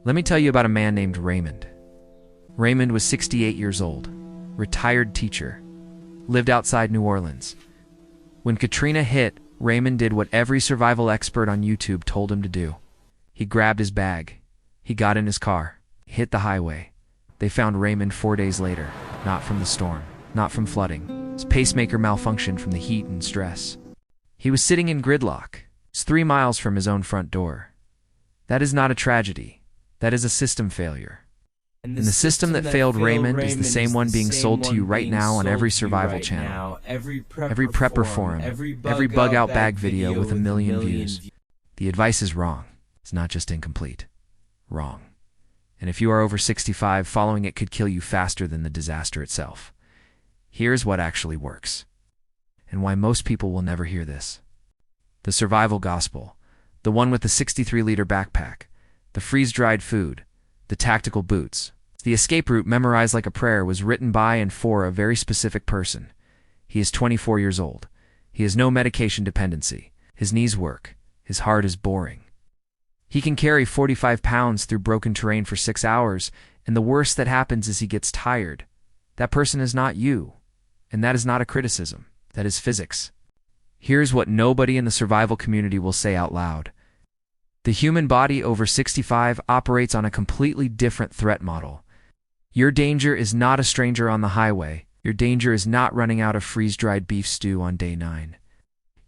Let me tell you about a man named Raymond. Raymond was 68 years old, retired teacher, lived outside New Orleans. When Katrina hit, Raymond did what every survival expert on YouTube told him to do. He grabbed his bag. He got in his car, hit the highway. They found Raymond 4 days later, not from the storm, not from flooding. His pacemaker malfunctioned from the heat and stress. He was sitting in gridlock. It's 3 miles from his own front door. That is not a tragedy. That is a system failure. And the system that failed Raymond is the same one being sold to you right now on every survival channel, every prepper forum, every bug-out bag video with 1 million views. The advice is wrong. It's not just incomplete. Wrong. And if you are over 65, following it could kill you faster than the disaster itself. Here's what actually works, and why most people will never hear this. The survival gospel, the one with the 63-liter backpack, the freeze-dried food, the tactical boots. The escape route memorized like a prayer was written by and for a very specific person. He is 24 years old. He has no medication dependency. His knees work. His heart is boring. He can carry 45 pounds through broken terrain for 6 hours, and the worst that happens is he gets tired. That person is not you, and that is not a criticism. That is physics. Here's what nobody in the survival community will say out loud. The human body over 65 operates on a completely different threat model. Your danger is not a stranger on the highway. Your danger is not running out of freeze-dried beef stew on day 9.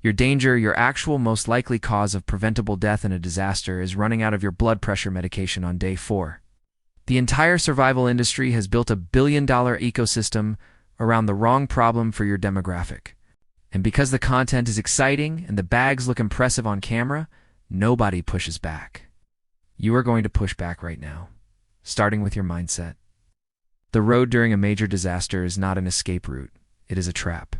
Your danger, your actual most likely cause of preventable death in a disaster, is running out of your blood pressure medication on day 4. The entire survival industry has built a billion-dollar ecosystem around the wrong problem for your demographic. And because the content is exciting and the bags look impressive on camera, nobody pushes back. You are going to push back right now, starting with your mindset. The road during a major disaster is not an escape route. It is a trap.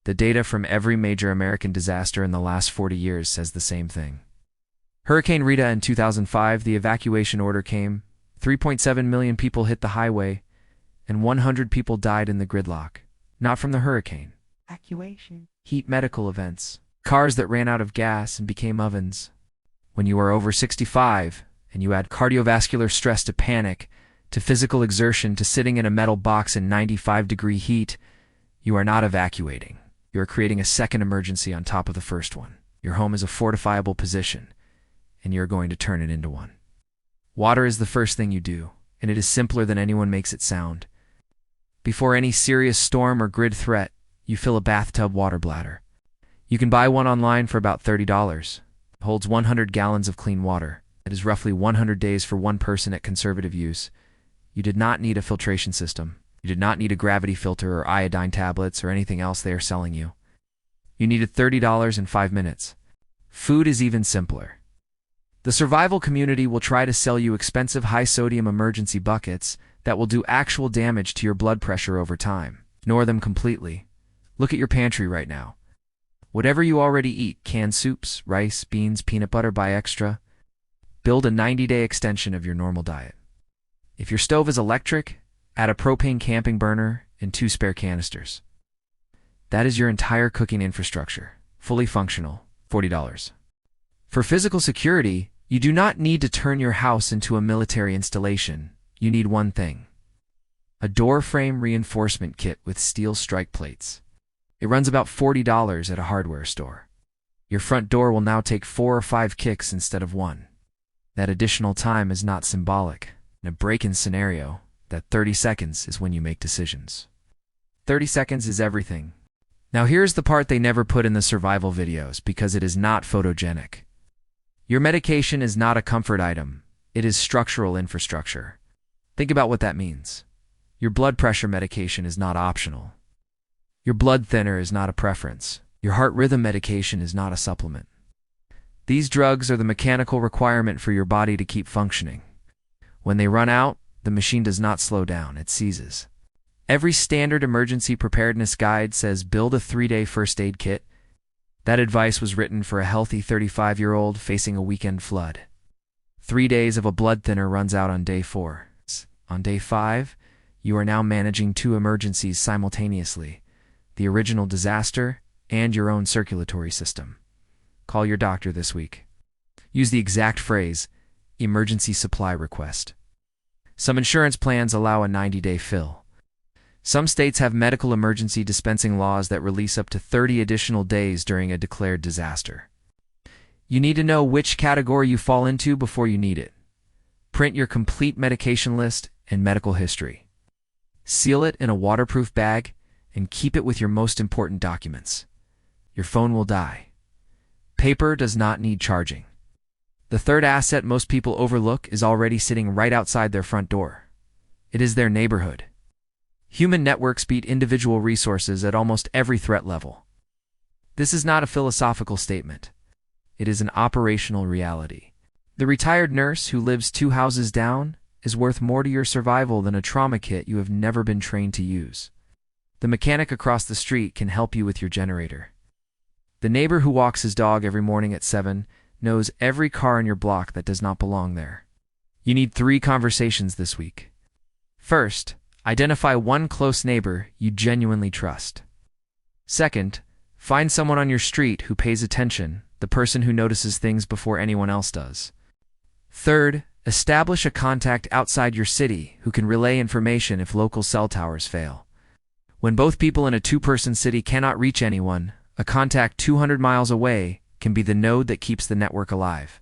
The data from every major American disaster in the last 40 years says the same thing. Hurricane Rita in 2005, the evacuation order came. 3.7 million people hit the highway, and 100 people died in the gridlock. Not from the hurricane. Evacuation. Heat medical events. Cars that ran out of gas and became ovens. When you are over 65, and you add cardiovascular stress to panic, to physical exertion, to sitting in a metal box in 95-degree heat, you are not evacuating. You are creating a second emergency on top of the first one. Your home is a fortifiable position, and you are going to turn it into one. Water is the first thing you do, and it is simpler than anyone makes it sound. Before any serious storm or grid threat, you fill a bathtub water bladder. You can buy one online for about $30. It holds 100 gallons of clean water. It is roughly 100 days for one person at conservative use. You did not need a filtration system. You did not need a gravity filter or iodine tablets or anything else they are selling you. You needed $30 in 5 minutes. Food is even simpler. The survival community will try to sell you expensive high-sodium emergency buckets that will do actual damage to your blood pressure over time. Ignore them completely. Look at your pantry right now. Whatever you already eat, canned soups, rice, beans, peanut butter, buy extra. Build a 90-day extension of your normal diet. If your stove is electric, add a propane camping burner and 2 spare canisters. That is your entire cooking infrastructure, fully functional, $40. For physical security, you do not need to turn your house into a military installation. You need one thing: a door frame reinforcement kit with steel strike plates. It runs about $40 at a hardware store. Your front door will now take 4 or 5 kicks instead of 1. That additional time is not symbolic. In a break-in scenario, that 30 seconds is when you make decisions. 30 seconds is everything. Now here's the part they never put in the survival videos because it is not photogenic. Your medication is not a comfort item. It is structural infrastructure. Think about what that means. Your blood pressure medication is not optional. Your blood thinner is not a preference. Your heart rhythm medication is not a supplement. These drugs are the mechanical requirement for your body to keep functioning. When they run out, the machine does not slow down, it seizes. Every standard emergency preparedness guide says build a 3-day first aid kit. That advice was written for a healthy 35-year-old facing a weekend flood. 3 days of a blood thinner runs out on day 4. On day 5, you are now managing 2 emergencies simultaneously: the original disaster and your own circulatory system. Call your doctor this week. Use the exact phrase, Emergency supply request. Some insurance plans allow a 90-day fill. Some states have medical emergency dispensing laws that release up to 30 additional days during a declared disaster. You need to know which category you fall into before you need it. Print your complete medication list and medical history. Seal it in a waterproof bag and keep it with your most important documents. Your phone will die. Paper does not need charging. The third asset most people overlook is already sitting right outside their front door. It is their neighborhood. Human networks beat individual resources at almost every threat level. This is not a philosophical statement. It is an operational reality. The retired nurse who lives 2 houses down is worth more to your survival than a trauma kit you have never been trained to use. The mechanic across the street can help you with your generator. The neighbor who walks his dog every morning at 7 knows every car in your block that does not belong there. You need 3 conversations this week. First, identify one close neighbor you genuinely trust. Second, find someone on your street who pays attention, the person who notices things before anyone else does. Third, establish a contact outside your city who can relay information if local cell towers fail. When both people in a 2-person city cannot reach anyone, a contact 200 miles away can be the node that keeps the network alive.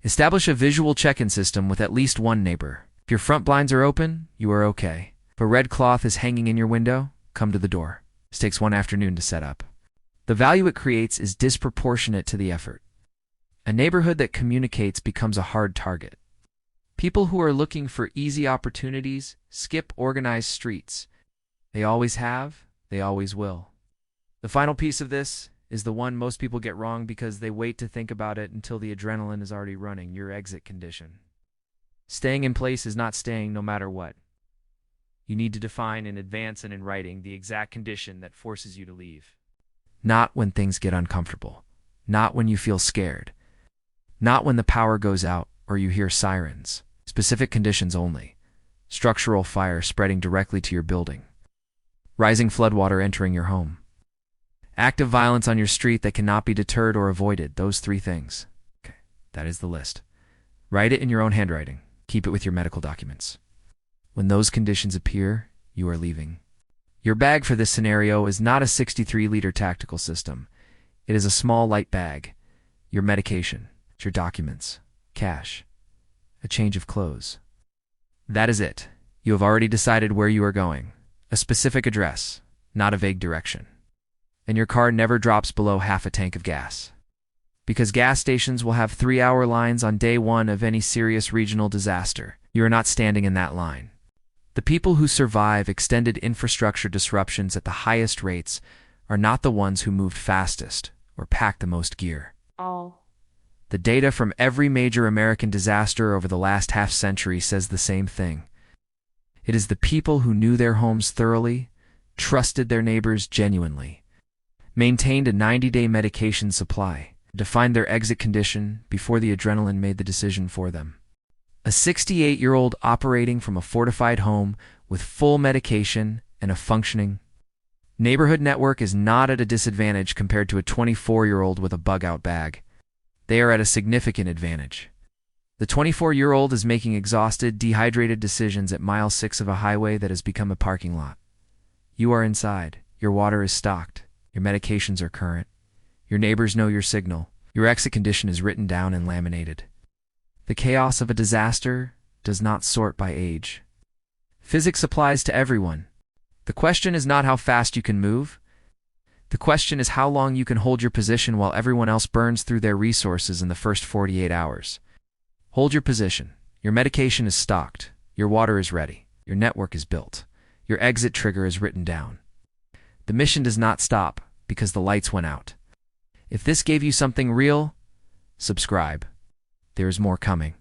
Establish a visual check-in system with at least one neighbor. If your front blinds are open, you are okay. If a red cloth is hanging in your window, come to the door. This takes 1 afternoon to set up. The value it creates is disproportionate to the effort. A neighborhood that communicates becomes a hard target. People who are looking for easy opportunities skip organized streets. They always have, they always will. The final piece of this is the one most people get wrong because they wait to think about it until the adrenaline is already running: your exit condition. Staying in place is not staying no matter what. You need to define in advance and in writing the exact condition that forces you to leave. Not when things get uncomfortable. Not when you feel scared. Not when the power goes out or you hear sirens. Specific conditions only. Structural fire spreading directly to your building. Rising floodwater entering your home. Active violence on your street that cannot be deterred or avoided. Those 3 things. Okay, that is the list. Write it in your own handwriting. Keep it with your medical documents. When those conditions appear, you are leaving. Your bag for this scenario is not a 63-liter tactical system. It is a small, light bag. Your medication, your documents, cash, a change of clothes. That is it. You have already decided where you are going. A specific address, not a vague direction. And your car never drops below half a tank of gas. Because gas stations will have 3-hour lines on day 1 of any serious regional disaster. You are not standing in that line. The people who survive extended infrastructure disruptions at the highest rates are not the ones who moved fastest or packed the most gear. The data from every major American disaster over the last half-century says the same thing. It is the people who knew their homes thoroughly, trusted their neighbors genuinely, maintained a 90-day medication supply, defined their exit condition before the adrenaline made the decision for them. A 68-year-old operating from a fortified home with full medication and a functioning neighborhood network is not at a disadvantage compared to a 24-year-old with a bug-out bag. They are at a significant advantage. The 24-year-old is making exhausted, dehydrated decisions at mile 6 of a highway that has become a parking lot. You are inside. Your water is stocked. Your medications are current. Your neighbors know your signal. Your exit condition is written down and laminated. The chaos of a disaster does not sort by age. Physics applies to everyone. The question is not how fast you can move. The question is how long you can hold your position while everyone else burns through their resources in the first 48 hours. Hold your position. Your medication is stocked. Your water is ready. Your network is built. Your exit trigger is written down. The mission does not stop because the lights went out. If this gave you something real, subscribe. There is more coming.